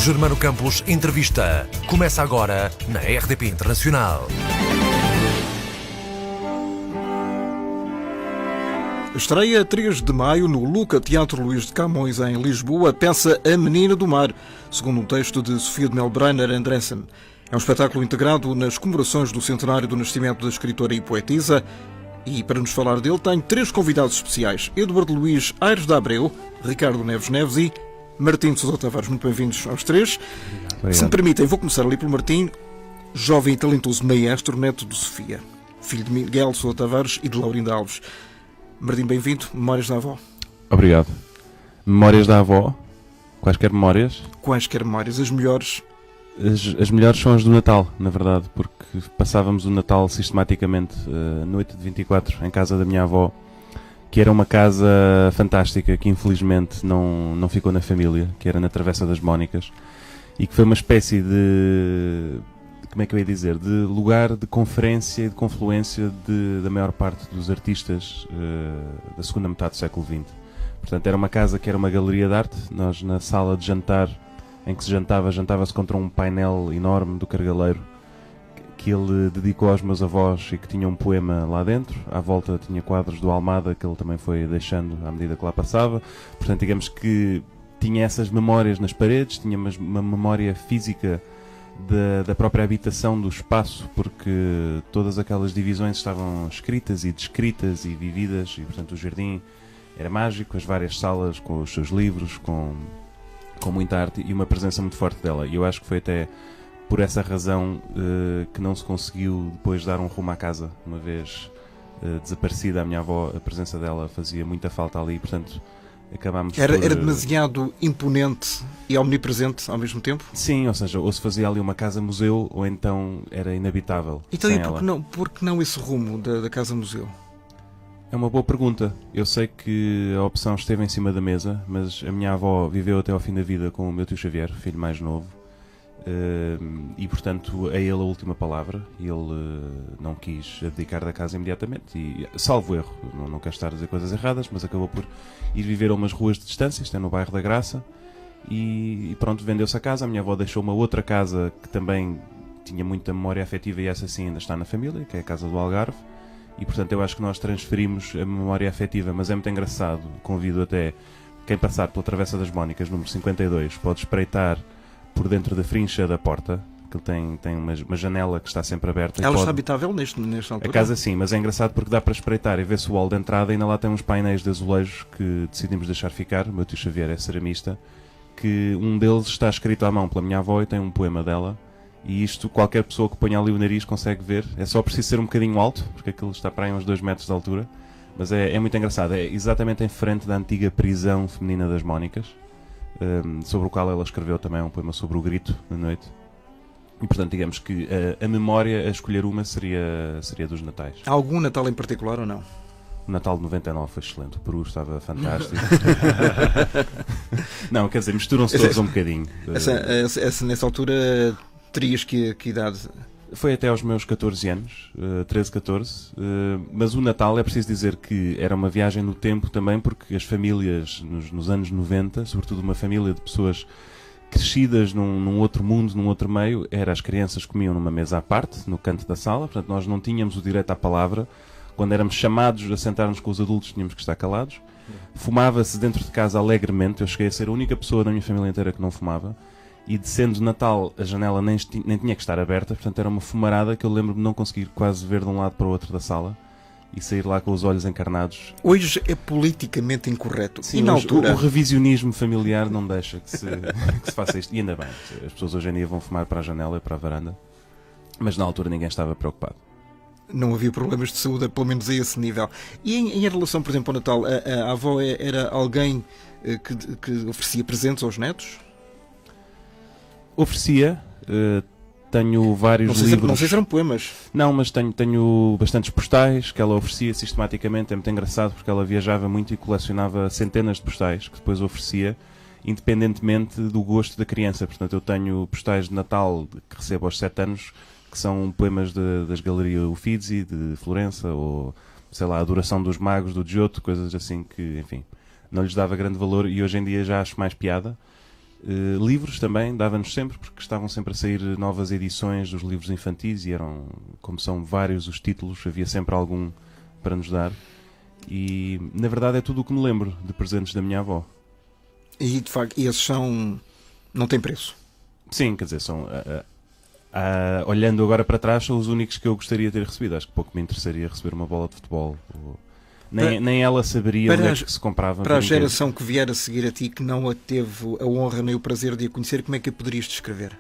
Germano Campos Entrevista. Começa agora na RDP Internacional. Estreia 3 de maio no Luca Teatro Luís de Camões, em Lisboa, a peça A Menina do Mar, segundo um texto de Sofia de Melbrenner Andressen. É um espetáculo integrado nas comemorações do centenário do nascimento da escritora e poetisa. E para nos falar dele tenho 3 convidados especiais: Eduardo Luís Aires da Abreu, Ricardo Neves e Martim de Sousa Tavares. Muito bem-vindos aos 3. Obrigado. Se me permitem, vou começar ali pelo Martim, jovem e talentoso maestro, neto de Sofia, filho de Miguel Sousa Tavares e de Laurinda Alves. Martim, bem-vindo. Memórias da avó. Obrigado. Memórias da avó? Quaisquer memórias? Quaisquer memórias, as melhores? As melhores são as do Natal, na verdade, porque passávamos o Natal sistematicamente, noite de 24, em casa da minha avó, que era uma casa fantástica, que infelizmente não ficou na família, que era na Travessa das Mónicas, e que foi uma espécie de, como é que eu ia dizer, de lugar de conferência e de confluência da maior parte dos artistas da segunda metade do século XX. Portanto, era uma casa que era uma galeria de arte. Nós, na sala de jantar em que se jantava-se contra um painel enorme do Cargaleiro, que ele dedicou aos meus avós e que tinha um poema lá dentro. À volta tinha quadros do Almada, que ele também foi deixando à medida que lá passava. Portanto, digamos que tinha essas memórias nas paredes, tinha uma memória física da própria habitação do espaço, porque todas aquelas divisões estavam escritas e descritas e vividas, e portanto o jardim era mágico, as várias salas com os seus livros, com muita arte e uma presença muito forte dela. E eu acho que foi até por essa razão que não se conseguiu depois dar um rumo à casa. Uma vez desaparecida a minha avó, a presença dela fazia muita falta ali, portanto acabámos Era por... demasiado imponente e omnipresente ao mesmo tempo? Sim, ou seja, ou se fazia ali uma casa-museu ou então era inabitável. Então, e sem ela. por que não esse rumo da casa-museu? É uma boa pergunta. Eu sei que a opção esteve em cima da mesa, mas a minha avó viveu até ao fim da vida com o meu tio Xavier, filho mais novo, e portanto a ele a última palavra. Ele não quis abdicar da casa imediatamente e, salvo erro, não quero estar a dizer coisas erradas, mas acabou por ir viver a umas ruas de distância, isto é no bairro da Graça, e pronto, vendeu-se a casa. A minha avó deixou uma outra casa que também tinha muita memória afetiva, e essa sim ainda está na família, que é a casa do Algarve. E portanto eu acho que nós transferimos a memória afetiva, mas é muito engraçado. Convido até quem passar pela Travessa das Mónicas, número 52, pode espreitar por dentro da frincha da porta, que ele tem uma janela que está sempre aberta. Ela está habitável nesta altura? A casa sim, mas é engraçado porque dá para espreitar e ver-se o hall de entrada, e ainda lá tem uns painéis de azulejos que decidimos deixar ficar. O meu tio Xavier é ceramista, que um deles está escrito à mão pela minha avó e tem um poema dela. E isto, qualquer pessoa que ponha ali o nariz consegue ver. É só preciso ser um bocadinho alto, porque aquilo está para aí uns 2 metros de altura. Mas é muito engraçado. É exatamente em frente da antiga prisão feminina das Mónicas, sobre o qual ela escreveu também um poema sobre o grito da noite. E portanto, digamos que a memória, a escolher uma, seria dos natais. Há algum Natal em particular ou não? O Natal de 99 foi excelente. O Peru estava fantástico. Não, quer dizer, misturam-se todos um bocadinho. Nessa altura terias que idade? Foi até aos meus 14 anos, 13, 14, mas o Natal, é preciso dizer que era uma viagem no tempo também, porque as famílias nos anos 90, sobretudo uma família de pessoas crescidas num outro mundo, num outro meio, as crianças comiam numa mesa à parte, no canto da sala, portanto nós não tínhamos o direito à palavra. Quando éramos chamados a sentar-nos com os adultos, tínhamos que estar calados. Fumava-se dentro de casa alegremente. Eu cheguei a ser a única pessoa da minha família inteira que não fumava. E de sendo Natal, a janela nem tinha que estar aberta, portanto era uma fumarada que eu lembro de não conseguir quase ver de um lado para o outro da sala e sair lá com os olhos encarnados. Hoje é politicamente incorreto. Sim, e na altura... o revisionismo familiar não deixa que se faça isto. E ainda bem, as pessoas hoje em dia vão fumar para a janela e para a varanda, mas na altura ninguém estava preocupado. Não havia problemas de saúde, pelo menos a esse nível. E em relação, por exemplo, ao Natal, a avó era alguém que oferecia presentes aos netos? Oferecia, tenho vários livros. Não sei se eram poemas. Não, mas tenho bastantes postais que ela oferecia sistematicamente. É muito engraçado porque ela viajava muito e colecionava centenas de postais que depois oferecia, independentemente do gosto da criança. Portanto, eu tenho postais de Natal que recebo aos 7 anos, que são poemas das galerias Uffizi, de Florença, ou, sei lá, a Adoração dos Magos, do Giotto, coisas assim que, enfim, não lhes dava grande valor, e hoje em dia já acho mais piada. Livros também, dava-nos sempre, porque estavam sempre a sair novas edições dos livros infantis e eram, como são vários os títulos, havia sempre algum para nos dar. E, na verdade, é tudo o que me lembro de presentes da minha avó. E, de facto, esses não têm preço. Sim, quer dizer, são... olhando agora para trás, são os únicos que eu gostaria de ter recebido. Acho que pouco me interessaria receber uma bola de futebol. Nem ela saberia onde é que se comprava. Para a geração que vier a seguir a ti, que não a teve a honra nem o prazer de a conhecer, como é que a poderias descrever?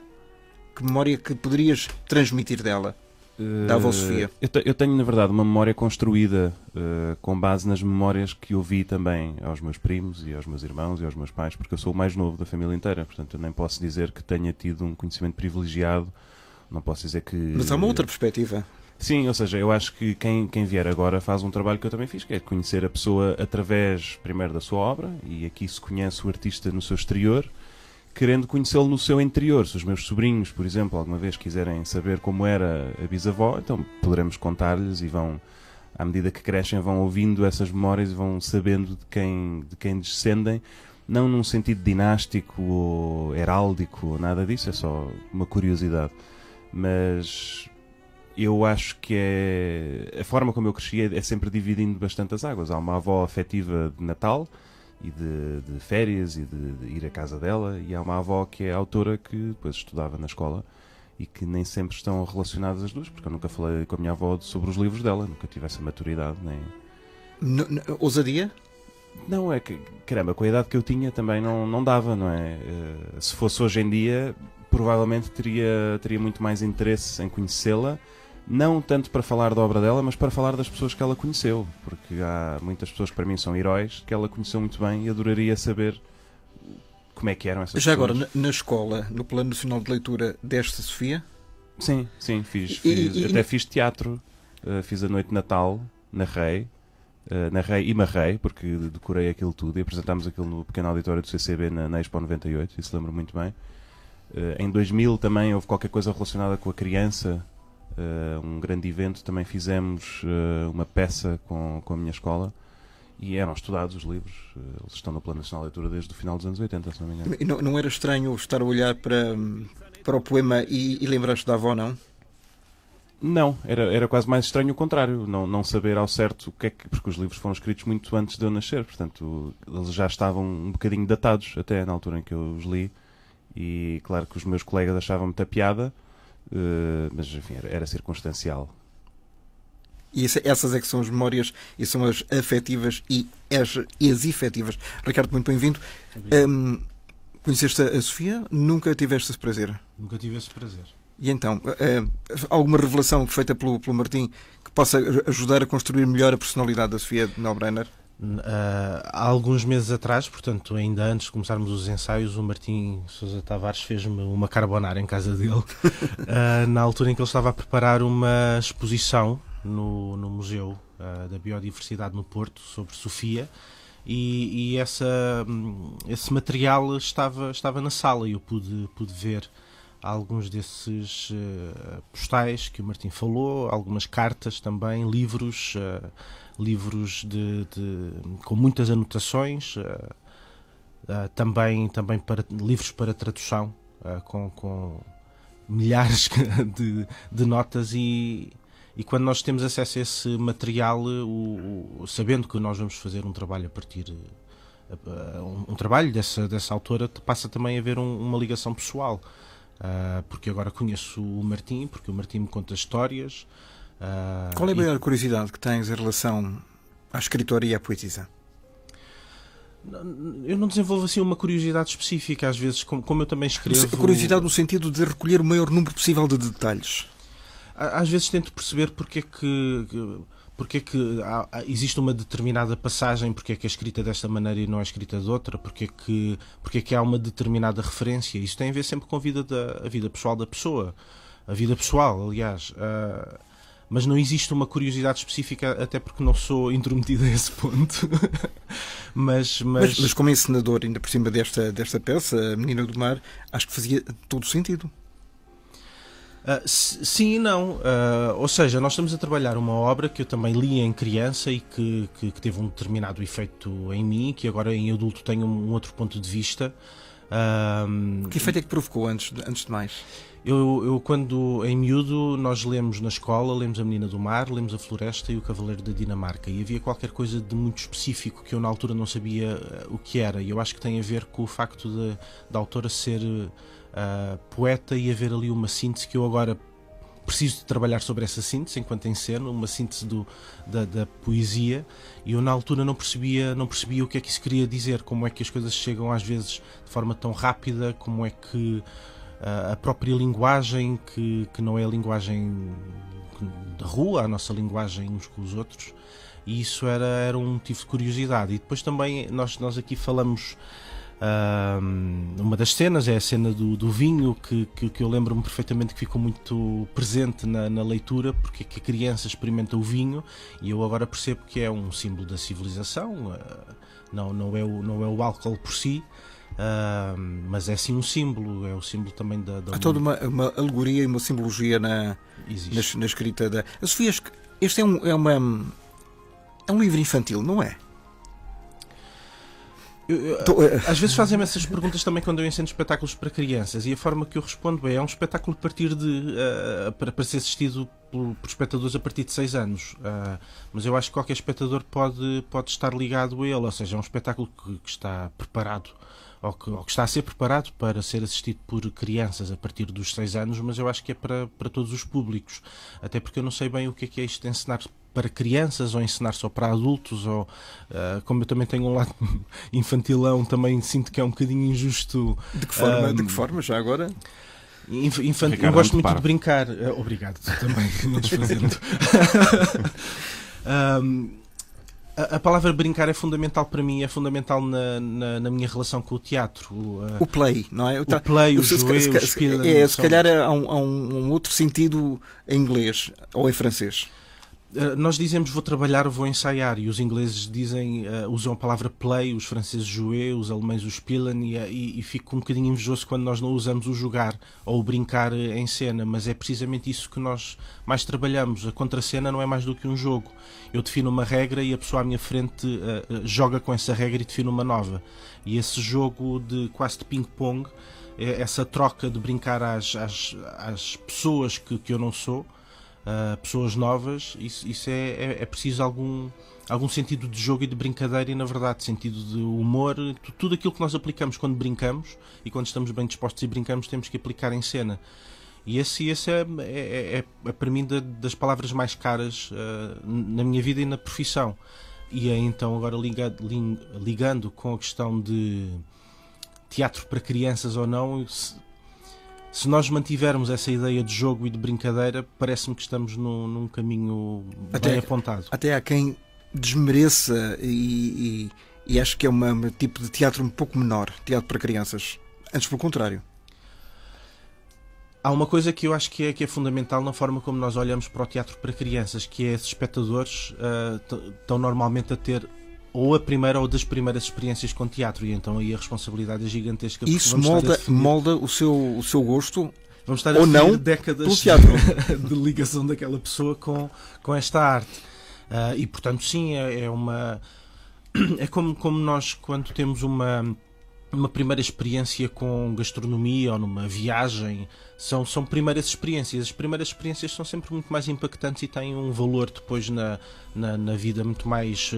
Que memória que poderias transmitir dela, da avó Sofia? Eu tenho, na verdade, uma memória construída com base nas memórias que eu vi também aos meus primos e aos meus irmãos e aos meus pais, porque eu sou o mais novo da família inteira. Portanto, eu nem posso dizer que tenha tido um conhecimento privilegiado. Não posso dizer que... Mas há uma outra perspectiva. Sim, ou seja, eu acho que quem vier agora faz um trabalho que eu também fiz, que é conhecer a pessoa através, primeiro, da sua obra, e aqui se conhece o artista no seu exterior, querendo conhecê-lo no seu interior. Se os meus sobrinhos, por exemplo, alguma vez quiserem saber como era a bisavó, então poderemos contar-lhes e vão, à medida que crescem, vão ouvindo essas memórias e vão sabendo de quem descendem, não num sentido dinástico ou heráldico, ou nada disso, é só uma curiosidade. Mas... eu acho que a forma como eu cresci é sempre dividindo bastante as águas. Há uma avó afetiva de Natal e de férias e de ir à casa dela, e há uma avó que é autora que depois estudava na escola e que nem sempre estão relacionadas as duas, porque eu nunca falei com a minha avó sobre os livros dela, nunca tive essa maturidade. Ousadia? Não, é que, caramba, com a idade que eu tinha também não dava, não é? Se fosse hoje em dia, provavelmente teria muito mais interesse em conhecê-la. Não tanto para falar da obra dela, mas para falar das pessoas que ela conheceu, porque há muitas pessoas que para mim são heróis, que ela conheceu muito bem, e adoraria saber como é que eram essas pessoas. Já agora, na escola, no Plano Nacional de Leitura, deste Sofia? Sim, fiz. Até fiz teatro, fiz a Noite de Natal, narrei e marrei, porque decorei aquilo tudo, e apresentámos aquilo no pequeno auditório do CCB na Expo 98, isso lembro muito bem. Em 2000 também houve qualquer coisa relacionada com a criança, um grande evento, também fizemos uma peça com a minha escola, e eram estudados os livros. Eles estão no Plano Nacional de Leitura desde o final dos anos 80, se não me engano. E não era estranho estar a olhar para o poema e lembrar-te da avó, não? Não, era quase mais estranho o contrário, não saber ao certo o que é que... Porque os livros foram escritos muito antes de eu nascer, portanto eles já estavam um bocadinho datados, até na altura em que eu os li, e claro que os meus colegas achavam muita piada, mas enfim, era circunstancial. E essas é que são as memórias, e são as afetivas e as efetivas. Ricardo, muito bem-vindo. Conheceste a Sofia? Nunca tiveste esse prazer? Nunca tive esse prazer. E então, alguma revelação feita pelo Martim que possa ajudar a construir melhor a personalidade da Sofia de Melbrenner? Há alguns meses atrás, portanto, ainda antes de começarmos os ensaios, o Martim Sousa Tavares fez-me uma carbonara em casa dele, na altura em que ele estava a preparar uma exposição no Museu da Biodiversidade no Porto, sobre Sofia, e esse material estava na sala, e eu pude ver alguns desses postais que o Martim falou, algumas cartas também, livros com muitas anotações, também livros para tradução, com milhares de notas, e quando nós temos acesso a esse material, sabendo que nós vamos fazer um trabalho a partir um trabalho dessa autora, passa também a haver uma ligação pessoal, porque agora conheço o Martim, porque o Martim me conta histórias. Qual é a maior curiosidade que tens em relação à escritora e à poetisa? Eu não desenvolvo assim uma curiosidade específica, às vezes, como eu também escrevo. Curiosidade no sentido de recolher o maior número possível de detalhes. Às vezes tento perceber porque é que existe uma determinada passagem, porque é que é escrita desta maneira e não é escrita de outra, porque é que há uma determinada referência. Isso tem a ver sempre com a vida pessoal da pessoa. A vida pessoal, aliás. Mas não existe uma curiosidade específica, até porque não sou intrometido a esse ponto. mas como encenador, ainda por cima desta peça, A Menina do Mar, acho que fazia todo o sentido. Sim e não. Ou seja, nós estamos a trabalhar uma obra que eu também li em criança e que teve um determinado efeito em mim, que agora em adulto tenho um outro ponto de vista. Que efeito é que provocou antes de mais? Eu, quando em miúdo, nós lemos na escola, lemos A Menina do Mar, lemos A Floresta e O Cavaleiro da Dinamarca, e havia qualquer coisa de muito específico que eu na altura não sabia o que era, e eu acho que tem a ver com o facto da autora ser poeta e haver ali uma síntese que eu agora preciso de trabalhar sobre essa síntese enquanto enceno, uma síntese da poesia, e eu na altura não percebia o que é que isso queria dizer, como é que as coisas chegam às vezes de forma tão rápida, como é que a própria linguagem, que não é a linguagem da rua, a nossa linguagem uns com os outros, e isso era um motivo de curiosidade. E depois também nós aqui falamos, uma das cenas é a cena do vinho, que eu lembro-me perfeitamente que ficou muito presente na leitura, porque é que a criança experimenta o vinho, e eu agora percebo que é um símbolo da civilização, não é o álcool por si, mas é sim um símbolo, é o símbolo também da Há toda uma alegoria e uma simbologia na escrita da... A Sofia, este é um livro infantil, não é? Às vezes fazem-me essas perguntas também quando eu ensino espetáculos para crianças, e a forma que eu respondo é um espetáculo a partir para ser assistido por espectadores a partir de 6 anos, mas eu acho que qualquer espectador pode estar ligado a ele, ou seja, é um espetáculo que está preparado, ou que está a ser preparado para ser assistido por crianças a partir dos 6 anos, mas eu acho que é para todos os públicos, até porque eu não sei bem o que é isto de ensinar para crianças ou ensinar só para adultos, ou como eu também tenho um lado infantilão, também sinto que é um bocadinho injusto. De que forma já agora? Eu gosto muito de brincar. Obrigado, tu também, não desfazendo. A palavra brincar é fundamental para mim, é fundamental na minha relação com o teatro. O play, não é? O play, o jouet, o spielen. Se calhar há um outro sentido em inglês ou em francês. Nós dizemos vou trabalhar, vou ensaiar, e os ingleses usam a palavra play, os franceses jouer, os alemães o spielen, e fico um bocadinho invejoso quando nós não usamos o jogar ou o brincar em cena, mas é precisamente isso que nós mais trabalhamos. A contracena não é mais do que um jogo. Eu defino uma regra e a pessoa à minha frente joga com essa regra e define uma nova. E esse jogo quase de ping-pong, essa troca de brincar às pessoas que eu não sou, pessoas novas, isso é preciso algum sentido de jogo e de brincadeira, e na verdade sentido de humor, tudo aquilo que nós aplicamos quando brincamos e quando estamos bem dispostos e brincamos, temos que aplicar em cena. E esse é para mim das palavras mais caras na minha vida e na profissão. E é então agora ligando com a questão de teatro para crianças ou não, se nós mantivermos essa ideia de jogo e de brincadeira, parece-me que estamos num caminho bem apontado. Até há quem desmereça e acho que é um tipo de teatro um pouco menor, teatro para crianças. Antes, pelo contrário. Há uma coisa que eu acho que é fundamental na forma como nós olhamos para o teatro para crianças, que é esses espectadores estão normalmente a ter ou a primeira ou das primeiras experiências com teatro, e então aí a responsabilidade é gigantesca. Isso molda o seu gosto, vamos estar a não décadas de ligação daquela pessoa com esta arte. E portanto sim, é como nós quando temos uma primeira experiência com gastronomia ou numa viagem, são primeiras experiências. As primeiras experiências são sempre muito mais impactantes e têm um valor depois na vida muito mais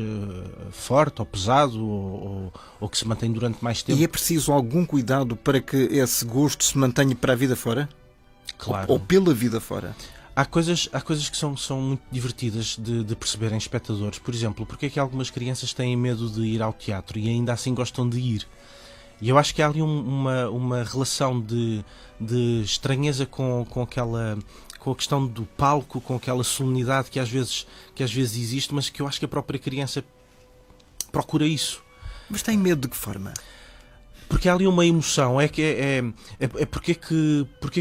forte ou pesado, ou que se mantém durante mais tempo. E é preciso algum cuidado para que esse gosto se mantenha para a vida fora? Claro. Ou pela vida fora? Há coisas que são muito divertidas de perceber em espectadores. Por exemplo, porque é que algumas crianças têm medo de ir ao teatro e ainda assim gostam de ir? E eu acho que há ali uma relação de estranheza com a questão do palco, com aquela solenidade que às vezes existe, mas que eu acho que a própria criança procura isso. Mas tem medo de que forma? Porque há ali uma emoção. Porque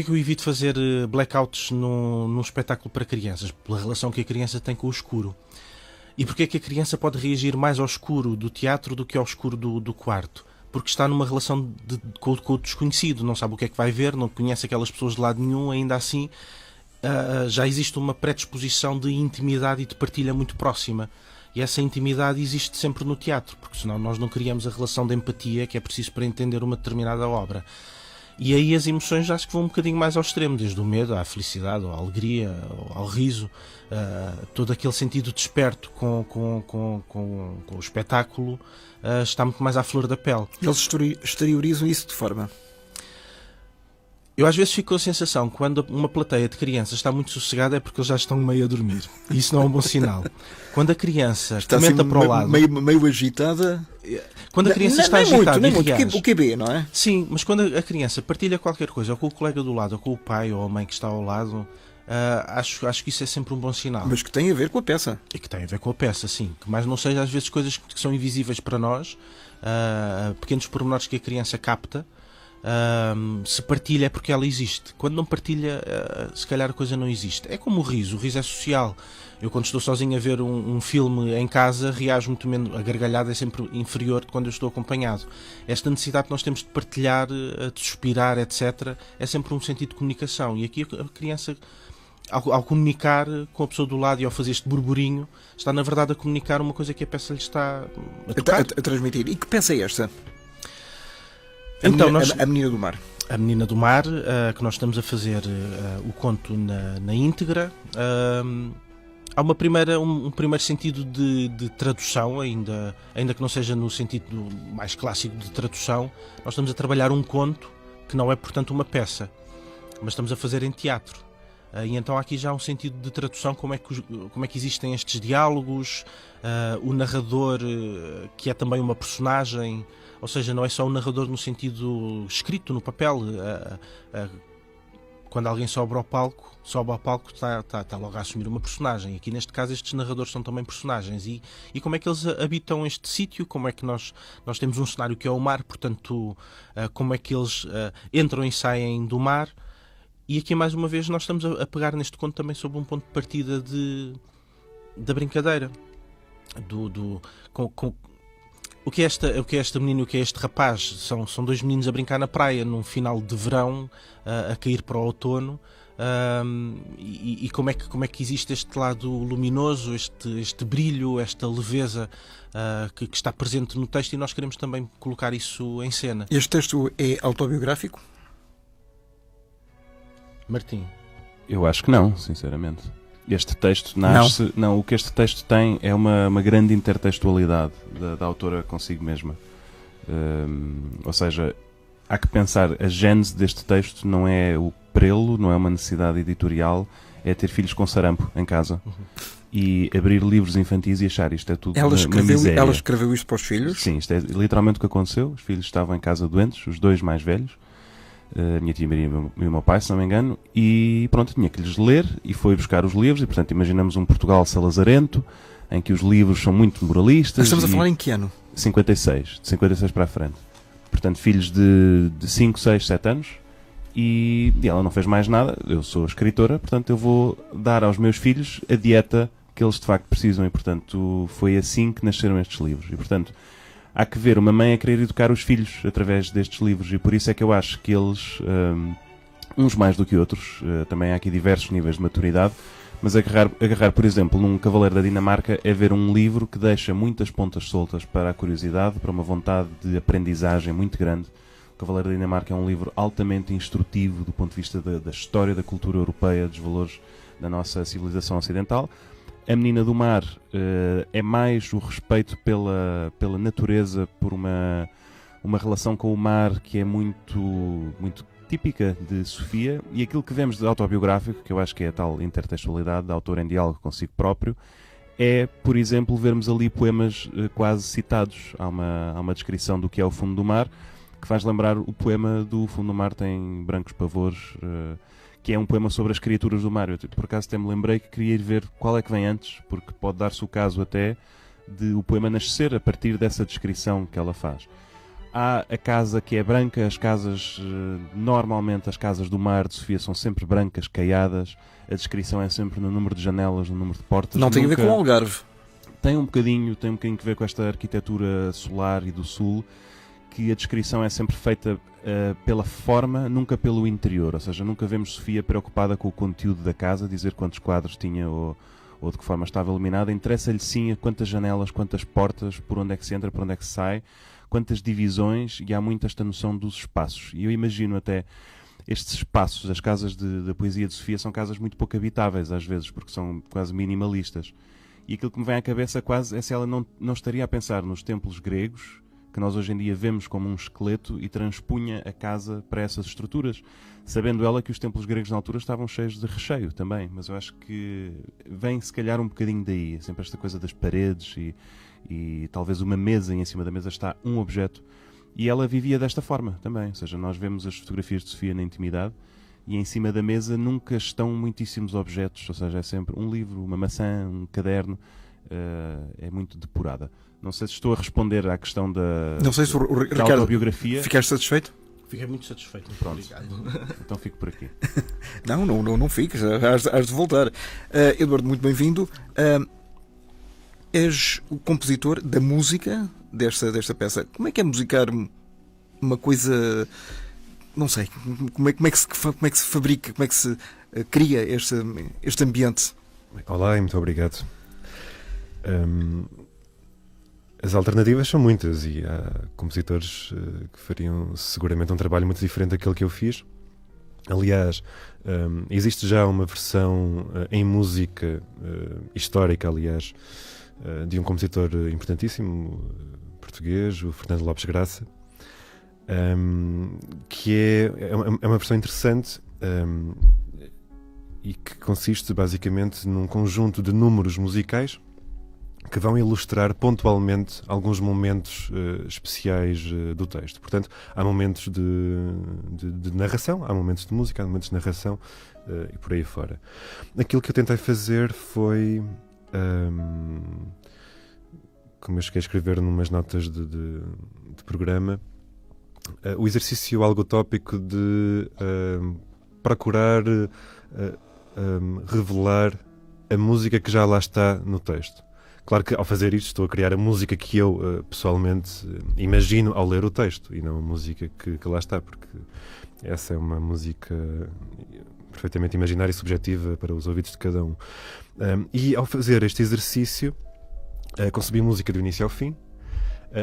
que eu evito fazer blackouts num espetáculo para crianças? Pela relação que a criança tem com o escuro. E porque é que a criança pode reagir mais ao escuro do teatro do que ao escuro do quarto? Porque está numa relação com o desconhecido, não sabe o que é que vai ver, não conhece aquelas pessoas de lado nenhum, ainda assim já existe uma predisposição de intimidade e de partilha muito próxima. E essa intimidade existe sempre no teatro, porque senão nós não criamos a relação de empatia que é preciso para entender uma determinada obra. E aí as emoções acho que vão um bocadinho mais ao extremo, desde o medo à felicidade, ou à alegria, ou ao riso, todo aquele sentido desperto com o espetáculo está muito mais à flor da pele. Eles exteriorizam isso de forma? Eu às vezes fico com a sensação que quando uma plateia de crianças está muito sossegada é porque eles já estão meio a dormir. E isso não é um bom sinal. Quando a criança está comenta assim, para o lado... Meio agitada... Quando a criança está nem agitada muito, e reage... o QB, não é? Sim, mas quando a criança partilha qualquer coisa, ou com o colega do lado, ou com o pai ou a mãe que está ao lado, acho que isso é sempre um bom sinal. Mas que tem a ver com a peça. E que tem a ver com a peça, sim. Que mais não seja às vezes coisas que são invisíveis para nós, pequenos pormenores que a criança capta. Se partilha é porque ela existe. Quando não partilha, se calhar a coisa não existe. É como o riso é social. Eu quando estou sozinho a ver um filme em casa reajo muito menos, a gargalhada é sempre inferior de quando eu estou acompanhado. Esta necessidade que nós temos de partilhar, de suspirar, etc., é sempre um sentido de comunicação. E aqui a criança, ao comunicar com a pessoa do lado e ao fazer este burburinho, está na verdade a comunicar uma coisa que a peça lhe está a tocar. A transmitir. E que peça é esta? Então, a Menina do Mar. A Menina do Mar, que nós estamos a fazer o conto na íntegra. Há um primeiro sentido de tradução, ainda que não seja no sentido mais clássico de tradução. Nós estamos a trabalhar um conto que não é, portanto, uma peça, mas estamos a fazer em teatro. E então há aqui já um sentido de tradução, como é que existem estes diálogos, o narrador, que é também uma personagem, ou seja, não é só o narrador no sentido escrito no papel. Quando alguém sobe ao palco está logo a assumir uma personagem. Aqui neste caso estes narradores são também personagens. E como é que eles habitam este sítio? Como é que nós temos um cenário que é o mar, portanto, como é que eles entram e saem do mar? E aqui mais uma vez nós estamos a pegar neste conto também sob um ponto de partida da brincadeira. O que é esta menina e o que é este rapaz? São dois meninos a brincar na praia num final de verão, a cair para o outono. E como é que existe este lado luminoso, este brilho, esta leveza que está presente no texto, e nós queremos também colocar isso em cena. Este texto é autobiográfico? Martim? Eu acho que não, sinceramente. Este texto nasce... Não, o que este texto tem é uma grande intertextualidade da autora consigo mesma. Ou seja, há que pensar, a gênese deste texto não é o prelo, não é uma necessidade editorial, é ter filhos com sarampo em casa. E abrir livros infantis e achar isto é tudo uma miséria. Ela escreveu isto para os filhos? Sim, isto é literalmente o que aconteceu. Os filhos estavam em casa doentes, os dois mais velhos, a minha tia Maria e o meu pai, se não me engano, e pronto, tinha que lhes ler, e foi buscar os livros, e portanto imaginamos um Portugal salazarento, em que os livros são muito moralistas. Estamos a falar em que ano? 56, de 56 para a frente. Portanto, filhos de 5, 6, 7 anos, e ela não fez mais nada. Eu sou escritora, portanto eu vou dar aos meus filhos a dieta que eles de facto precisam, e portanto foi assim que nasceram estes livros. E portanto há que ver uma mãe a querer educar os filhos através destes livros, e por isso é que eu acho que eles, uns mais do que outros, também há aqui diversos níveis de maturidade, mas agarrar, por exemplo, num Cavaleiro da Dinamarca é ver um livro que deixa muitas pontas soltas para a curiosidade, para uma vontade de aprendizagem muito grande. O Cavaleiro da Dinamarca é um livro altamente instrutivo do ponto de vista da história da cultura europeia, dos valores da nossa civilização ocidental. A Menina do Mar é mais o respeito pela natureza, por uma relação com o mar que é muito, muito típica de Sofia, e aquilo que vemos de autobiográfico, que eu acho que é a tal intertextualidade da autora em diálogo consigo próprio, é, por exemplo, vermos ali poemas quase citados. Há uma descrição do que é o fundo do mar, que faz lembrar o poema do Fundo do Mar tem brancos pavores, que é um poema sobre as criaturas do mar. Eu, por acaso, até me lembrei que queria ir ver qual é que vem antes, porque pode dar-se o caso até de o poema nascer a partir dessa descrição que ela faz. Há a casa que é branca, as casas, normalmente as casas do mar de Sofia são sempre brancas, caiadas, a descrição é sempre no número de janelas, no número de portas. Não tem a ver com o Algarve. Tem um bocadinho que ver com esta arquitetura solar e do sul, que a descrição é sempre feita pela forma, nunca pelo interior. Ou seja, nunca vemos Sofia preocupada com o conteúdo da casa, dizer quantos quadros tinha o ou de que forma estava iluminada, interessa-lhe sim a quantas janelas, quantas portas, por onde é que se entra, por onde é que se sai, quantas divisões, e há muito esta noção dos espaços. E eu imagino até estes espaços, as casas da poesia de Sofia são casas muito pouco habitáveis às vezes, porque são quase minimalistas. E aquilo que me vem à cabeça quase é se ela não estaria a pensar nos templos gregos, que nós hoje em dia vemos como um esqueleto, e transpunha a casa para essas estruturas, sabendo ela que os templos gregos na altura estavam cheios de recheio também. Mas eu acho que vem se calhar um bocadinho daí, sempre esta coisa das paredes e talvez uma mesa, e em cima da mesa está um objeto. E ela vivia desta forma também, ou seja, nós vemos as fotografias de Sofia na intimidade e em cima da mesa nunca estão muitíssimos objetos, ou seja, é sempre um livro, uma maçã, um caderno, é muito depurada. Não sei se estou a responder à questão da Ricardo, autobiografia. Ficaste satisfeito? Fiquei muito satisfeito. Pronto. Obrigado. Então fico por aqui. Não fiques, has de voltar. Eduardo, muito bem-vindo. És o compositor da música desta peça. Como é que é musicar uma coisa... Não sei, como é que se fabrica, como é que se cria este ambiente? Olá e muito obrigado. As alternativas são muitas e há compositores que fariam seguramente um trabalho muito diferente daquele que eu fiz. Aliás, existe já uma versão em música histórica, aliás, de um compositor importantíssimo português, o Fernando Lopes Graça, que é uma versão interessante e que consiste basicamente num conjunto de números musicais que vão ilustrar pontualmente alguns momentos especiais do texto. Portanto, há momentos de narração, há momentos de música, há momentos de narração e por aí fora. Aquilo que eu tentei fazer foi, como eu cheguei a escrever numas notas de programa, o exercício algo utópico de procurar revelar a música que já lá está no texto. Claro que ao fazer isto estou a criar a música que eu pessoalmente imagino ao ler o texto e não a música que lá está, porque essa é uma música perfeitamente imaginária e subjetiva para os ouvidos de cada um. E ao fazer este exercício concebi música do início ao fim.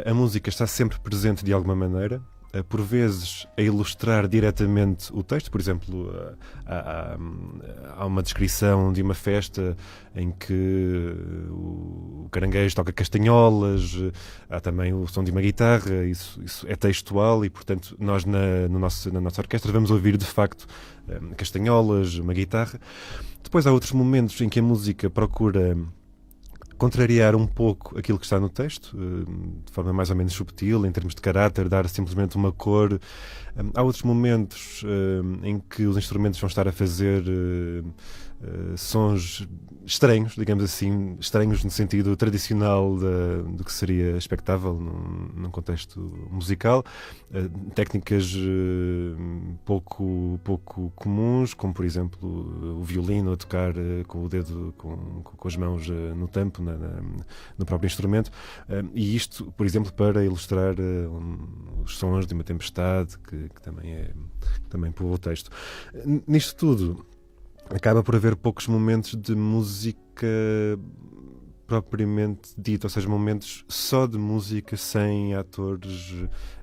A música está sempre presente de alguma maneira, por vezes a ilustrar diretamente o texto. Por exemplo, há uma descrição de uma festa em que o caranguejo toca castanholas, há também o som de uma guitarra, isso é textual e, portanto, nós na nossa orquestra vamos ouvir de facto castanholas, uma guitarra. Depois há outros momentos em que a música procura contrariar um pouco aquilo que está no texto, de forma mais ou menos subtil, em termos de caráter, dar simplesmente uma cor. Há outros momentos em que os instrumentos vão estar a fazer sons estranhos, digamos assim, estranhos no sentido tradicional do que seria expectável num contexto musical. Técnicas pouco comuns, como por exemplo o violino a tocar com o dedo, com as mãos no tampo, no próprio instrumento, e isto, por exemplo, para ilustrar os sons de uma tempestade que também povoa o texto. Nisto tudo acaba por haver poucos momentos de música propriamente dita, ou seja, momentos só de música sem atores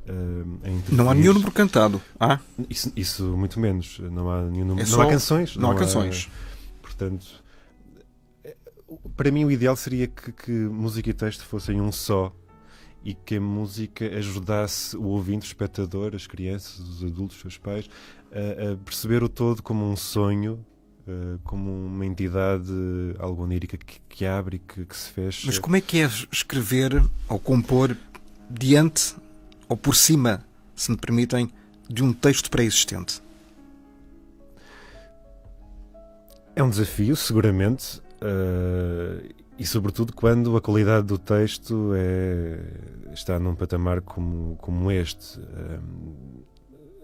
a intervir. Não há nenhum número cantado. Isso muito menos. Não há nenhum número. Não há canções. Não há canções. Portanto, para mim o ideal seria que música e texto fossem um só e que a música ajudasse o ouvinte, o espectador, as crianças, os adultos, os pais, a perceber o todo como um sonho, como uma entidade algo onírica que abre e que se fecha. Mas como é que é escrever ou compor diante ou por cima, se me permitem, de um texto pré-existente? É um desafio, seguramente, e sobretudo quando a qualidade do texto está num patamar como este.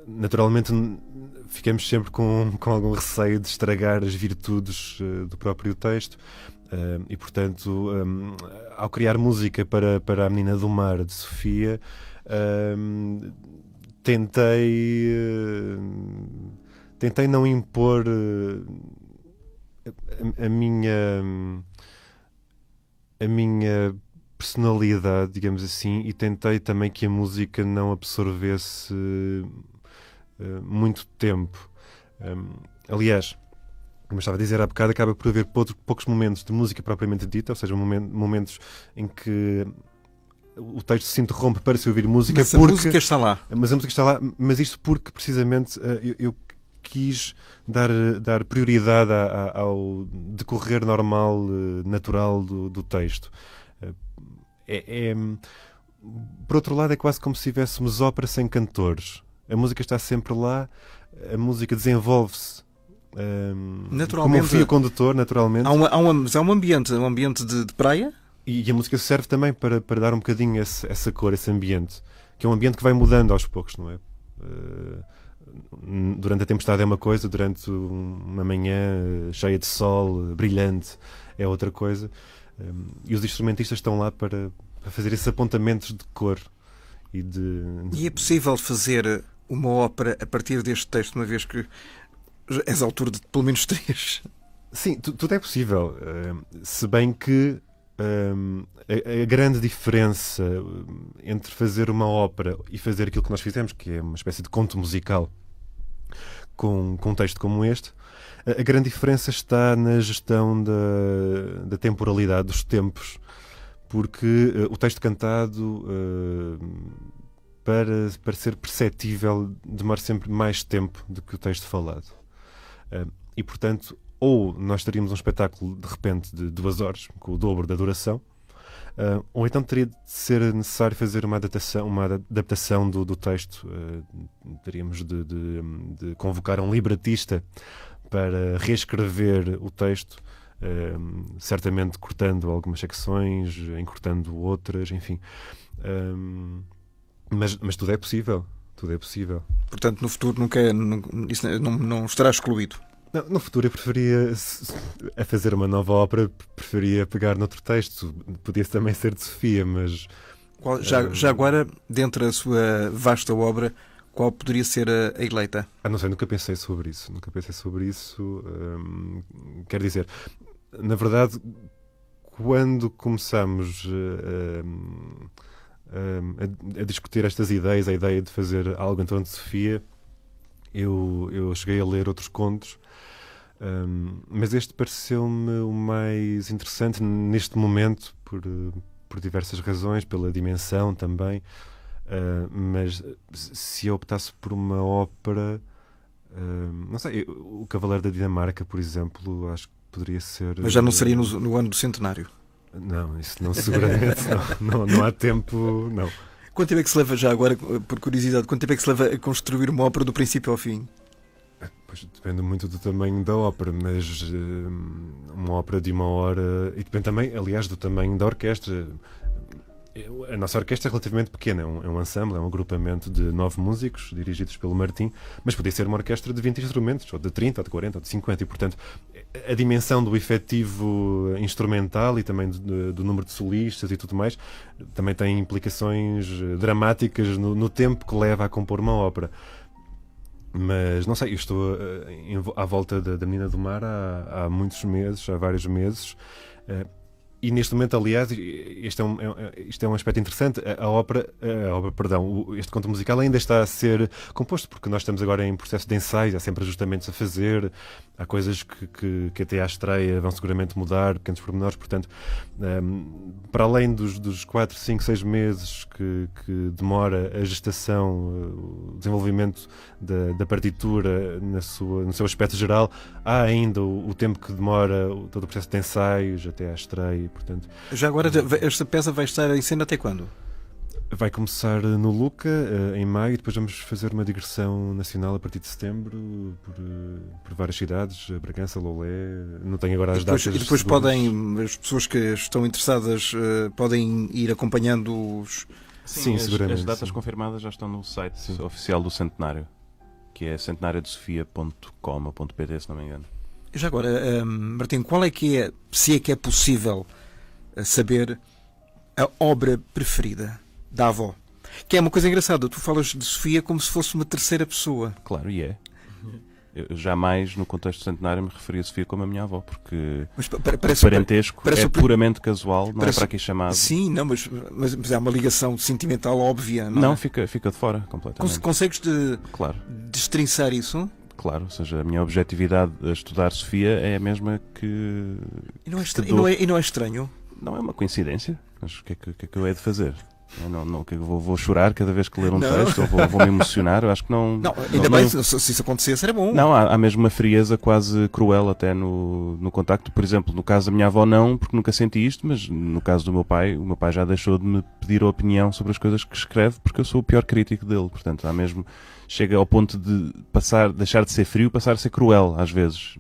Naturalmente ficamos sempre com algum receio de estragar as virtudes do próprio texto e, portanto, ao criar música para A Menina do Mar, de Sofia, tentei não impor a minha personalidade, digamos assim, e tentei também que a música não absorvesse muito tempo. Aliás, como eu estava a dizer há bocado, acaba por haver poucos momentos de música propriamente dita, ou seja, momentos em que o texto se interrompe para se ouvir música. Mas a música está lá. Mas a música está lá, mas isto porque precisamente eu quis dar prioridade ao decorrer normal, natural do texto. Por outro lado, é quase como se tivéssemos ópera sem cantores. A música está sempre lá, a música desenvolve-se Naturalmente. como um fio condutor, naturalmente. Há um ambiente de praia. E a música serve também para dar um bocadinho essa cor, esse ambiente, que é um ambiente que vai mudando aos poucos, não é? Durante a tempestade é uma coisa, durante uma manhã cheia de sol, brilhante, é outra coisa. E os instrumentistas estão lá para fazer esses apontamentos de cor. E é possível fazer uma ópera a partir deste texto, uma vez que és autor de pelo menos 3? Sim, tudo é possível. Se bem que a grande diferença entre fazer uma ópera e fazer aquilo que nós fizemos, que é uma espécie de conto musical com um texto como este, a grande diferença está na gestão da temporalidade, dos tempos, porque o texto cantado, para ser perceptível, demora sempre mais tempo do que o texto falado. E, portanto, ou nós teríamos um espetáculo, de repente, de 2 horas, com o dobro da duração, ou então teria de ser necessário fazer uma adaptação do texto. Teríamos de convocar um libretista para reescrever o texto, certamente cortando algumas secções, encurtando outras, enfim. Mas tudo é possível. Tudo é possível. Portanto, no futuro isso não estará excluído. Não, no futuro eu preferia, a fazer uma nova ópera, preferia pegar noutro texto. Podia também ser de Sofia, mas... Já agora, dentro da sua vasta obra, qual poderia ser a eleita? Não sei, nunca pensei sobre isso. Quer dizer, na verdade, quando começamos a discutir estas ideias, a ideia de fazer algo em torno de Sofia, eu cheguei a ler outros contos, mas este pareceu-me o mais interessante neste momento, por diversas razões, pela dimensão também. Mas se eu optasse por uma ópera, não sei, o Cavaleiro da Dinamarca, por exemplo, acho que poderia ser. Mas já não seria no ano do centenário? Não, isso não, seguramente. não há tempo, não. Quanto tempo é que se leva, já agora, por curiosidade, quanto tempo é que se leva a construir uma ópera do princípio ao fim? Pois depende muito do tamanho da ópera, mas uma ópera de 1 hora, e depende também, aliás, do tamanho da orquestra. A nossa orquestra é relativamente pequena, é um ensemble, é um agrupamento de 9 músicos dirigidos pelo Martim, mas podia ser uma orquestra de 20 instrumentos, ou de 30, ou de 40, ou de 50, e portanto a dimensão do efetivo instrumental e também do número de solistas e tudo mais também tem implicações dramáticas no tempo que leva a compor uma ópera. Mas não sei, eu estou à volta da Menina do Mar há muitos meses, há vários meses. E neste momento, aliás, isto é um aspecto interessante, este conto musical ainda está a ser composto, porque nós estamos agora em processo de ensaio, há sempre ajustamentos a fazer, há coisas que até à estreia vão seguramente mudar, pequenos pormenores, portanto, para além dos 4, 5, 6 meses que demora a gestação, o desenvolvimento da partitura no seu aspecto geral, há ainda o tempo que demora todo o processo de ensaios até à estreia. Portanto, já agora, esta peça vai estar em cena até quando? Vai começar no Luca, em maio, e depois vamos fazer uma digressão nacional a partir de setembro, por várias cidades, Bragança, Lolé, não tenho agora as datas. E depois as pessoas que estão interessadas podem ir acompanhando os... Sim, seguramente. As datas confirmadas já estão no site oficial do Centenário, que é centenariodesofia.com.pt, se não me engano. Já agora, Martim, qual é que é, se é que é possível saber, a obra preferida da avó? Que é uma coisa engraçada, tu falas de Sofia como se fosse uma terceira pessoa. Claro, e é. Eu jamais, no contexto centenário, me referi a Sofia como a minha avó, porque Mas o parentesco é puramente casual, não é para aqui chamado. Sim, não, mas há uma ligação sentimental óbvia, não, Não, é? fica de fora, completamente. Consegues Claro. destrinçar isso? Claro, ou seja, a minha objetividade a estudar Sofia é a mesma que... E não é, que te dou. e não é estranho? Não é uma coincidência, mas o que é que eu hei de fazer? Eu não, que eu vou chorar cada vez que ler um Não. texto, ou vou me emocionar, eu acho que não... Não, ainda bem, se isso acontecesse era bom. Não, há mesmo uma frieza quase cruel até no contacto. Por exemplo, no caso da minha avó não, porque nunca senti isto, mas no caso do meu pai, o meu pai já deixou de me pedir a opinião sobre as coisas que escreve, porque eu sou o pior crítico dele. Portanto, há mesmo... Chega ao ponto de deixar de ser frio, passar a ser cruel, às vezes.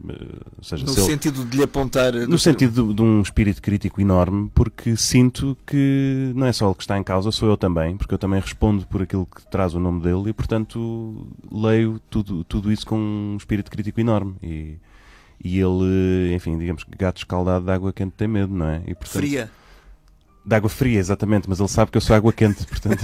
Ou seja, No sentido de lhe apontar... No sentido de um espírito crítico enorme, porque sinto que não é só ele que está em causa, sou eu também, porque eu também respondo por aquilo que traz o nome dele e, portanto, leio tudo isso com um espírito crítico enorme. E ele, enfim, digamos que gato escaldado de água quente tem medo, não é? E, portanto, Fria. De água fria, exatamente, mas ele sabe que eu sou água quente, portanto...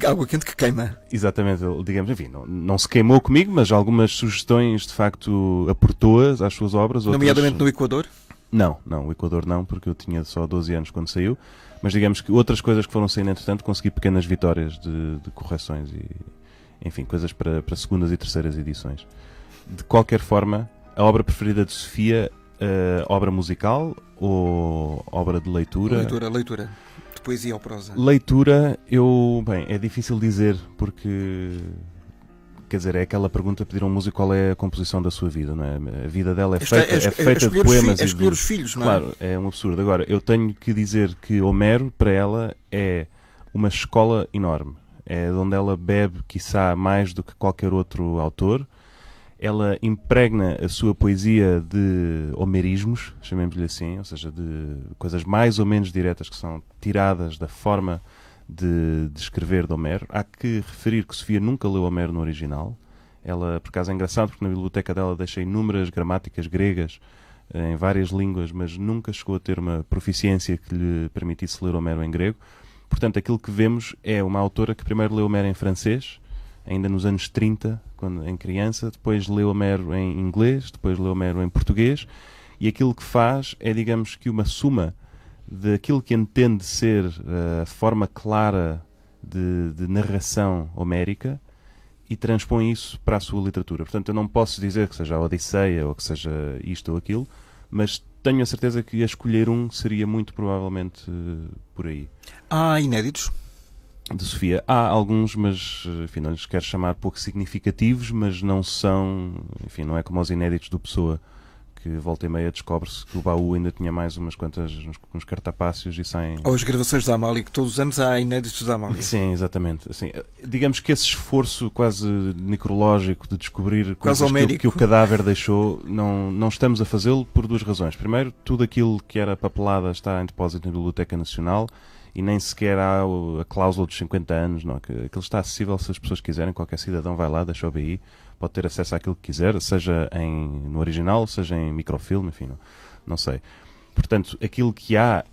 Água quente que queima. Exatamente, ele, digamos, enfim, não se queimou comigo, mas algumas sugestões de facto aportou-as às suas obras. Nomeadamente no Equador? Não, o Equador não, porque eu tinha só 12 anos quando saiu, mas digamos que outras coisas que foram saindo, entretanto, consegui pequenas vitórias de correções e, enfim, coisas para segundas e terceiras edições. De qualquer forma, a obra preferida de Sofia, obra musical ou obra de leitura? Leitura. De poesia ou prosa? Leitura, bem, é difícil dizer, porque, quer dizer, é aquela pergunta, pedir a um músico qual é a composição da sua vida, não é? A vida dela é feita de poemas. É escolher os filhos, não é? Claro, é um absurdo. Agora, eu tenho que dizer que Homero, para ela, é uma escola enorme. É de onde ela bebe, quiçá, mais do que qualquer outro autor. Ela impregna a sua poesia de homerismos, chamemos-lhe assim, ou seja, de coisas mais ou menos diretas que são tiradas da forma de escrever de Homero. Há que referir que Sofia nunca leu Homero no original. Ela, por acaso, é engraçado porque na biblioteca dela deixa inúmeras gramáticas gregas em várias línguas, mas nunca chegou a ter uma proficiência que lhe permitisse ler Homero em grego. Portanto, aquilo que vemos é uma autora que primeiro leu Homero em francês, ainda nos anos 30, quando em criança, depois leu Homero em inglês, depois leu Homero em português, e aquilo que faz é, digamos que, uma suma daquilo que entende ser a forma clara de narração homérica e transpõe isso para a sua literatura. Portanto, eu não posso dizer que seja a Odisseia ou que seja isto ou aquilo, mas tenho a certeza que a escolher um seria muito provavelmente por aí. Há inéditos? De Sofia. Há alguns, mas enfim, não lhes quero chamar pouco significativos, mas não são, enfim, não é como os inéditos do Pessoa, que volta e meia descobre-se que o baú ainda tinha mais umas quantas, uns cartapácios e saem... Ou as gravações da Amália, que todos os anos há inéditos da Amália. Sim, exatamente. Assim, digamos que esse esforço quase necrológico de descobrir coisas que o cadáver deixou, não estamos a fazê-lo por duas razões. Primeiro, tudo aquilo que era papelada está em depósito na Biblioteca Nacional, e nem sequer há a cláusula dos 50 anos, não, que aquilo está acessível se as pessoas quiserem, qualquer cidadão vai lá, deixa o BI, pode ter acesso àquilo que quiser, seja no original, seja em microfilme, enfim, não sei. Portanto, aquilo que há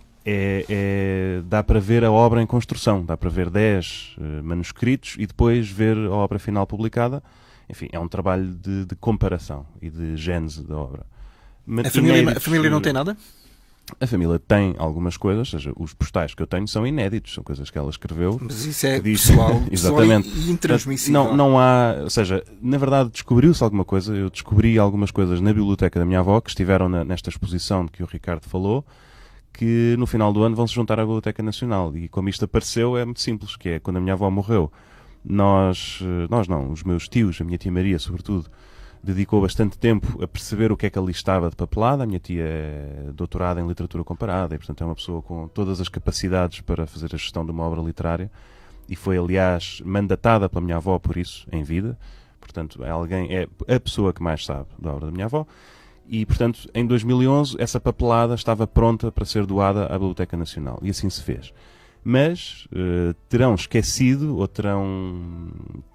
dá para ver a obra em construção, dá para ver 10 manuscritos e depois ver a obra final publicada. Enfim, é um trabalho de comparação e de gênese da obra. A família não tem nada? A família tem algumas coisas, ou seja, os postais que eu tenho são inéditos, são coisas que ela escreveu. Mas isso é pessoal, exatamente. E intransmissível. Não há, ou seja, na verdade descobriu-se alguma coisa, eu descobri algumas coisas na biblioteca da minha avó, que estiveram nesta exposição de que o Ricardo falou, que no final do ano vão se juntar à Biblioteca Nacional. E como isto apareceu é muito simples, que é quando a minha avó morreu, nós não, os meus tios, a minha tia Maria sobretudo, dedicou bastante tempo a perceber o que é que ali estava de papelada. A minha tia é doutorada em literatura comparada e, portanto, é uma pessoa com todas as capacidades para fazer a gestão de uma obra literária e foi, aliás, mandatada pela minha avó por isso, em vida. Portanto, é a pessoa que mais sabe da obra da minha avó. E, portanto, em 2011, essa papelada estava pronta para ser doada à Biblioteca Nacional. E assim se fez. Mas terão esquecido ou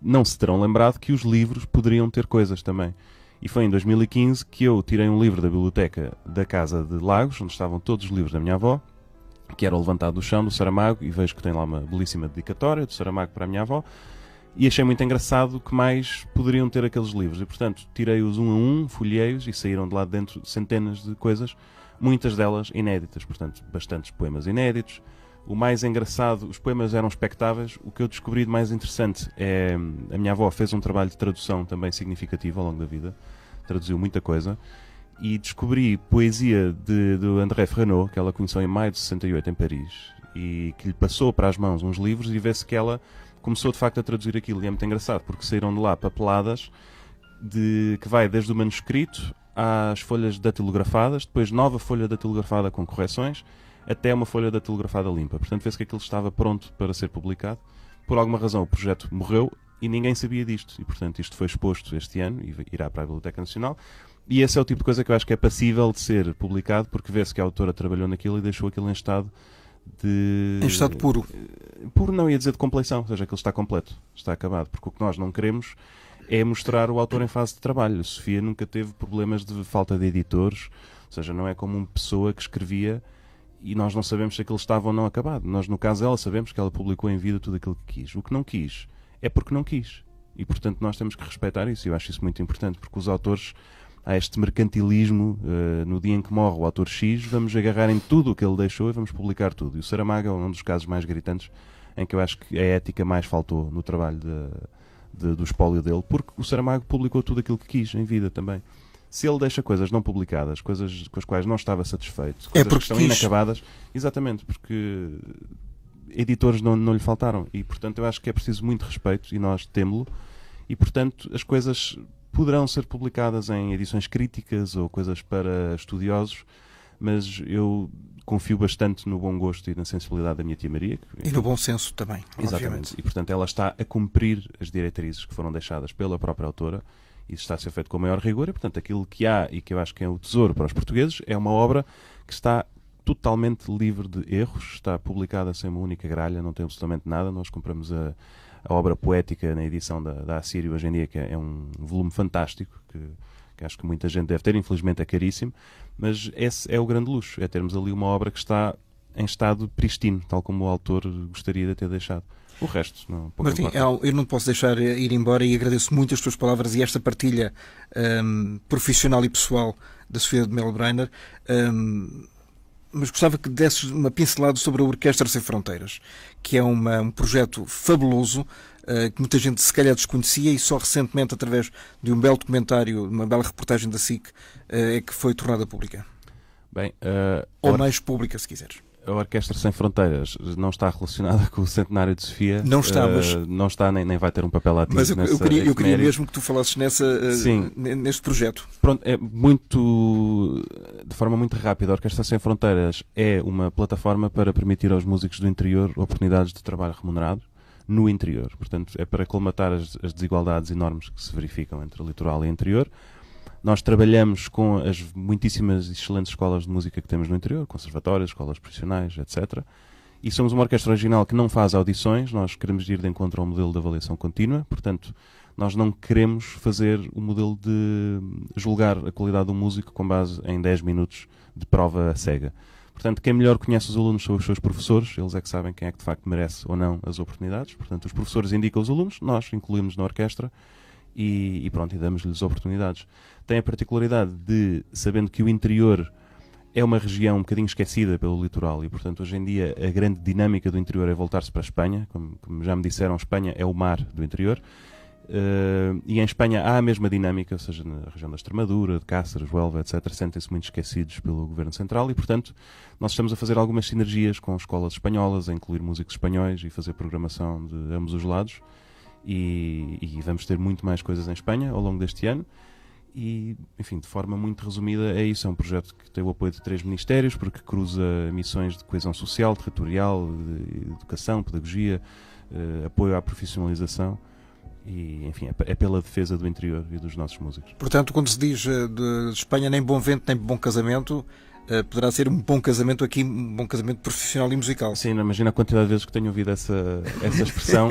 não se terão lembrado que os livros poderiam ter coisas também. E foi em 2015 que eu tirei um livro da biblioteca da Casa de Lagos, onde estavam todos os livros da minha avó, que era o Levantado do Chão, do Saramago, e vejo que tem lá uma belíssima dedicatória do Saramago para a minha avó. e achei muito engraçado que mais poderiam ter aqueles livros. E, portanto, tirei-os um a um, folhei-os e saíram de lá de dentro centenas de coisas, muitas delas inéditas. Portanto, bastantes poemas inéditos. O mais engraçado, os poemas eram espectáveis. O que eu descobri de mais interessante é... A minha avó fez um trabalho de tradução também significativo ao longo da vida. Traduziu muita coisa. E descobri poesia do André Frenot, que ela conheceu em maio de 68 em Paris. E que lhe passou para as mãos uns livros e vê-se que ela começou de facto a traduzir aquilo. E é muito engraçado, porque saíram de lá papeladas que vai desde o manuscrito às folhas datilografadas, depois nova folha datilografada com correções, até uma folha datilografada limpa. Portanto, vê-se que aquilo estava pronto para ser publicado. Por alguma razão o projeto morreu e ninguém sabia disto. E, portanto, isto foi exposto este ano e irá para a Biblioteca Nacional. E esse é o tipo de coisa que eu acho que é passível de ser publicado, porque vê-se que a autora trabalhou naquilo e deixou aquilo em estado em estado puro. Puro não ia dizer de compleição, ou seja, aquilo está completo, está acabado. Porque o que nós não queremos é mostrar o autor em fase de trabalho. A Sofia nunca teve problemas de falta de editores, ou seja, não é como uma pessoa que escrevia e nós não sabemos se aquilo estava ou não acabado. Nós, no caso dela, sabemos que ela publicou em vida tudo aquilo que quis. O que não quis é porque não quis. E, portanto, nós temos que respeitar isso. E eu acho isso muito importante, porque os autores, há este mercantilismo, no dia em que morre o autor X, vamos agarrar em tudo o que ele deixou e vamos publicar tudo. E o Saramago é um dos casos mais gritantes em que eu acho que a ética mais faltou no trabalho do espólio dele, porque o Saramago publicou tudo aquilo que quis em vida também. Se ele deixa coisas não publicadas, coisas com as quais não estava satisfeito, coisas que estão inacabadas, exatamente, porque editores não lhe faltaram. E, portanto, eu acho que é preciso muito respeito e nós temo-lo. E, portanto, as coisas poderão ser publicadas em edições críticas ou coisas para estudiosos, mas eu confio bastante no bom gosto e na sensibilidade da minha tia Maria. E no bom senso também, exatamente. Obviamente. E, portanto, ela está a cumprir as diretrizes que foram deixadas pela própria autora. Isso está a ser feito com o maior rigor e, portanto, aquilo que há e que eu acho que é o tesouro para os portugueses é uma obra que está totalmente livre de erros, está publicada sem uma única gralha, não tem absolutamente nada. Nós compramos a obra poética na edição da Assírio hoje em dia, que é um volume fantástico, que acho que muita gente deve ter, infelizmente é caríssimo, mas esse é o grande luxo, é termos ali uma obra que está em estado pristino, tal como o autor gostaria de ter deixado. O resto, não. Martim, eu não posso deixar ir embora e agradeço muito as tuas palavras e esta partilha profissional e pessoal da Sofia de Melo Breiner, mas gostava que desses uma pincelada sobre a Orquestra Sem Fronteiras, que é um projeto fabuloso, que muita gente se calhar desconhecia e só recentemente, através de um belo documentário, uma bela reportagem da SIC, é que foi tornada pública. Bem, ou mais pública, se quiseres. A Orquestra Sem Fronteiras não está relacionada com o centenário de Sofia. Não está, mas... não está, nem vai ter um papel ativo. Mas eu queria mesmo que tu falasses neste projeto. Pronto, de forma muito rápida, a Orquestra Sem Fronteiras é uma plataforma para permitir aos músicos do interior oportunidades de trabalho remunerado no interior. Portanto, é para colmatar as desigualdades enormes que se verificam entre o litoral e o interior. Nós trabalhamos com as muitíssimas e excelentes escolas de música que temos no interior, conservatórios, escolas profissionais, etc. E somos uma orquestra original que não faz audições, nós queremos ir de encontro ao modelo de avaliação contínua, portanto, nós não queremos fazer o modelo de julgar a qualidade do músico com base em 10 minutos de prova cega. Portanto, quem melhor conhece os alunos são os seus professores, eles é que sabem quem é que de facto merece ou não as oportunidades. Portanto, os professores indicam os alunos, nós incluímos na orquestra, e pronto, e damos-lhes oportunidades. Tem a particularidade de, sabendo que o interior é uma região um bocadinho esquecida pelo litoral e, portanto, hoje em dia a grande dinâmica do interior é voltar-se para a Espanha. Como já me disseram, Espanha é o mar do interior. E em Espanha há a mesma dinâmica, ou seja, na região da Extremadura, de Cáceres, Huelva, etc., sentem-se muito esquecidos pelo Governo Central e, portanto, nós estamos a fazer algumas sinergias com escolas espanholas, a incluir músicos espanhóis e fazer programação de ambos os lados. E vamos ter muito mais coisas em Espanha ao longo deste ano e, enfim, de forma muito resumida é isso, é um projeto que tem o apoio de 3 ministérios porque cruza missões de coesão social, territorial, de educação, pedagogia, apoio à profissionalização e, enfim, é pela defesa do interior e dos nossos músicos. Portanto, quando se diz de Espanha nem bom vento nem bom casamento, poderá ser um bom casamento aqui, um bom casamento profissional e musical. Sim, imagina a quantidade de vezes que tenho ouvido essa expressão.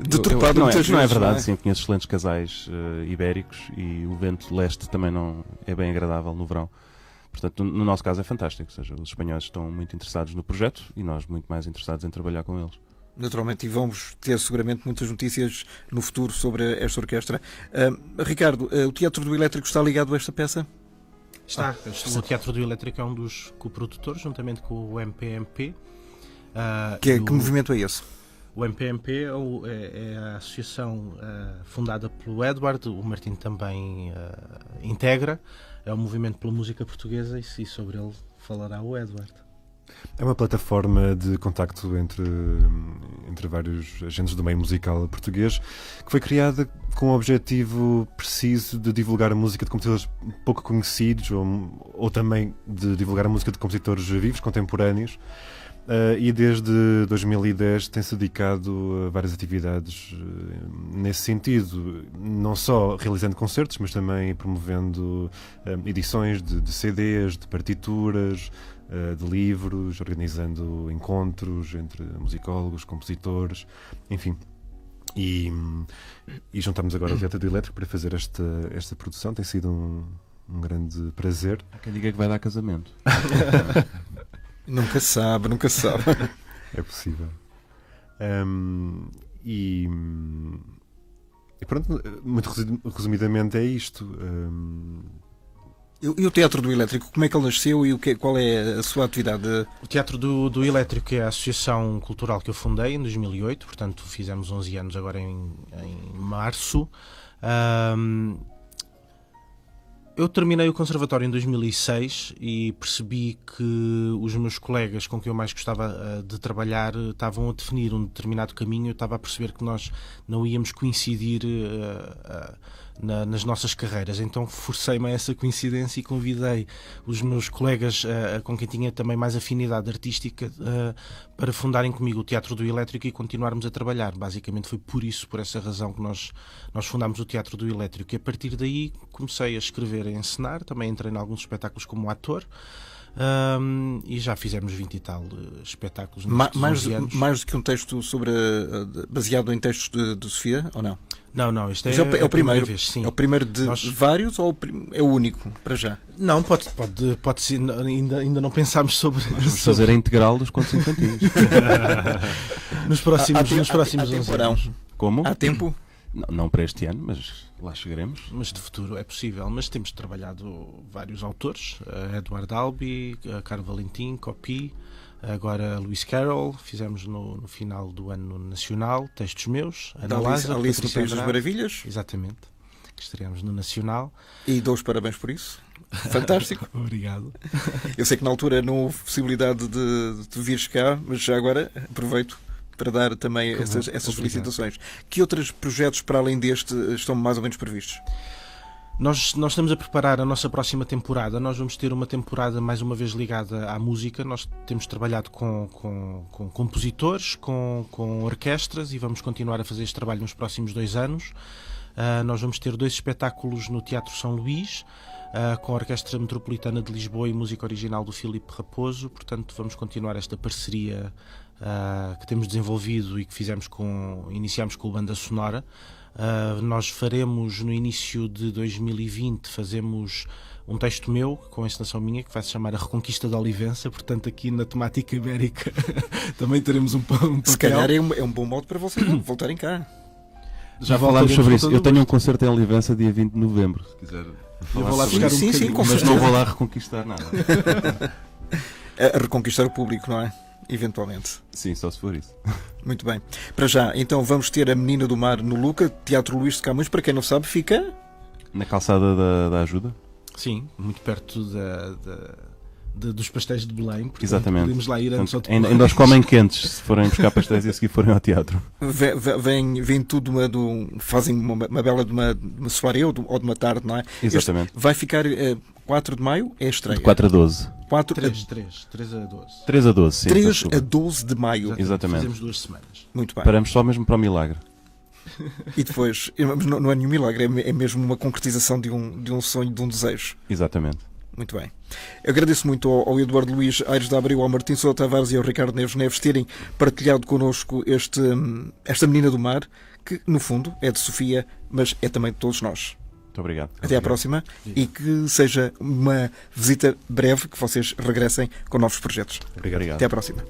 Deturpada muitas vezes. Não é verdade, sim, conheço excelentes casais ibéricos e o vento leste também não é bem agradável no verão. Portanto, no nosso caso é fantástico, ou seja, os espanhóis estão muito interessados no projeto e nós muito mais interessados em trabalhar com eles. Naturalmente, e vamos ter seguramente muitas notícias no futuro sobre esta orquestra. Ricardo, o Teatro do Elétrico está ligado a esta peça? Está. O Teatro do Elétrico é um dos coprodutores, juntamente com o MPMP. Que movimento é esse? O MPMP é a associação fundada pelo Edward, o Martim também integra. É o movimento pela música portuguesa e sobre ele falará o Edward. É uma plataforma de contacto entre vários agentes do meio musical português que foi criada com o objetivo preciso de divulgar a música de compositores pouco conhecidos ou também de divulgar a música de compositores vivos, contemporâneos. E desde 2010 tem-se dedicado a várias atividades nesse sentido, não só realizando concertos, mas também promovendo edições de CDs, de partituras, de livros, organizando encontros entre musicólogos, compositores, enfim. E juntamos agora o Teatro do Elétrico para fazer esta produção. Tem sido um grande prazer. Há quem diga que vai dar casamento. Nunca sabe. É possível. E pronto, muito resumidamente é isto. E o Teatro do Elétrico, como é que ele nasceu e qual é a sua atividade? O Teatro do Elétrico é a associação cultural que eu fundei em 2008, portanto fizemos 11 anos agora em março. Eu terminei o conservatório em 2006 e percebi que os meus colegas com quem eu mais gostava de trabalhar estavam a definir um determinado caminho. Eu estava a perceber que nós não íamos coincidir nas nossas carreiras, então forcei-me a essa coincidência e convidei os meus colegas com quem tinha também mais afinidade artística para fundarem comigo o Teatro do Elétrico e continuarmos a trabalhar. Basicamente foi por essa razão que nós fundámos o Teatro do Elétrico, e a partir daí comecei a escrever e a encenar, também entrei em alguns espetáculos como ator. E já fizemos 20 e tal espetáculos nestes anos. Mais do que um texto baseado em textos de Sofia, ou não? Não, isto é o primeiro. Vez, sim. É o primeiro de vários ou é o único, para já? Não, pode ser, ainda não pensámos sobre... Vamos fazer a integral dos contos infantis. nos próximos 11 anos. Como? Há tempo? Não para este ano, mas lá chegaremos. Mas de futuro é possível. Mas temos trabalhado vários autores. Edward Albee, Carlo Valentim, Copy, agora Lewis Carroll. Fizemos no final do ano nacional textos meus. Ana Lázaro, Alice no País das Maravilhas. Exatamente. Que estreamos no Nacional. E dou os parabéns por isso. Fantástico. Obrigado. Eu sei que na altura não houve possibilidade de vires cá, mas já agora aproveito para dar também essas felicitações. Que outros projetos para além deste estão mais ou menos previstos? Nós estamos a preparar a nossa próxima temporada. Nós vamos ter uma temporada mais uma vez ligada à música. Nós temos trabalhado com compositores, com orquestras, e vamos continuar a fazer este trabalho nos próximos 2 anos. Nós vamos ter 2 espetáculos no Teatro São Luís, com a Orquestra Metropolitana de Lisboa e música original do Filipe Raposo. Portanto, vamos continuar esta parceria que temos desenvolvido e que iniciámos com a banda sonora. Nós faremos no início de 2020 fazemos um texto meu com a encenação minha que vai se chamar A Reconquista da Olivença. Portanto, aqui na temática ibérica também teremos um papel. Se calhar é um bom modo para vocês voltarem cá. Já falámos sobre isso. Eu tenho um concerto em Olivença dia 20 de novembro, se quiser. Eu vou lá buscar mas não vou lá reconquistar nada. A reconquistar o público, não é? Eventualmente. Sim, só se for isso. Muito bem. Para já, então vamos ter A Menina do Mar no Luca, Teatro Luís de Camões. Para quem não sabe, fica na calçada da Ajuda. Sim, muito perto dos pastéis de Belém. Portanto, exatamente. Podemos lá ir antes ou depois. Ainda os comem quentes se forem buscar pastéis e a seguir forem ao teatro. Vem tudo fazem uma bela de uma soirée ou de uma tarde, não é? Exatamente. Vai ficar 4 de maio, é a estreia. De 4 a 12. 3 a 12. 3 a 12, sim. 3 a 12 de maio. Exatamente. Fazemos 2 semanas. Muito bem. Paramos só mesmo para o milagre. E depois, não é nenhum milagre, é mesmo uma concretização de um sonho, de um desejo. Exatamente. Muito bem. Eu agradeço muito ao Eduardo Luís Aires de Abreu, ao Martim Sousa Tavares e ao Ricardo Neves terem partilhado connosco esta Menina do Mar, que no fundo é de Sofia, mas é também de todos nós. Muito obrigado. Até à próxima e que seja uma visita breve, que vocês regressem com novos projetos. Obrigado. Até à próxima.